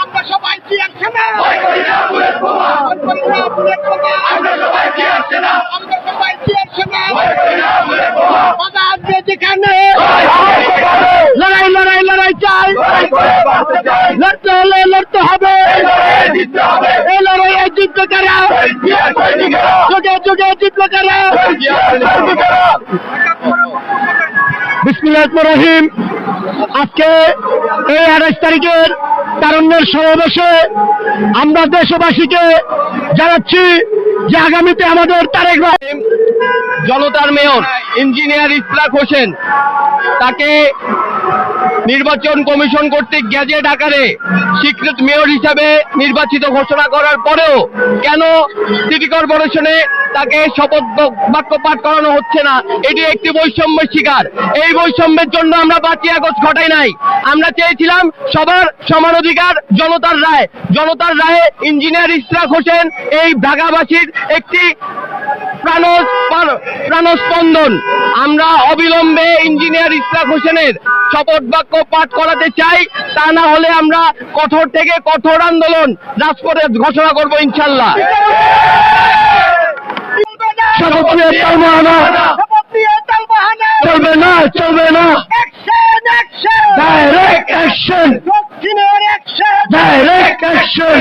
আমরা সবাই কি একসাথে না আমরা সবাই কি একসাথে যেখানে লড়াই লড়াই লড়াই চাই লড়তে হলে লড়তে হবে এই লড়াইয়ে জিতবে কারা যুগে যুগে জিতবে কারা বিসমিল্লাহির রহমানির রহিম। আজকে এই 28 তারিখের তারুণ্যের সমাবেশে আমরা দেশবাসীকে জানাচ্ছি যে আগামীতে আমাদের তারেক রহমান জনতার মেয়র ইঞ্জিনিয়ার ইশরাক হোসেন তাকে নির্বাচন কমিশন কর্তৃক গ্যাজেট আকারে স্বীকৃত মেয়র হিসাবে নির্বাচিত ঘোষণা করার পরেও কেন সিটি কর্পোরেশনে তাকে শপথ বাক্য পাঠ করানো হচ্ছে না, এটি একটি বৈষম্যের শিকার। এই বৈষম্যের জন্য আমরা 5ই আগস্ট ঘটাই নাই। আমরা চেয়েছিলাম সবার সমান অধিকার, জনতার রায়। জনতার রায়ে ইঞ্জিনিয়ার ইশরাক হোসেন এই ঢাকাবাসীর একটি প্রাণস্পন্দন। আমরা অবিলম্বে ইঞ্জিনিয়ার ইশরাক হোসেনের শপথ বাক্য পাঠ করাতে চাই, তা না হলে আমরা কঠোর থেকে কঠোর আন্দোলন রাজপথে ঘোষণা করব ইনশাল্লাহ। চলবে না, চলবে না, ডাইরেক্ট অ্যাকশন, ডাইরেক্ট অ্যাকশন।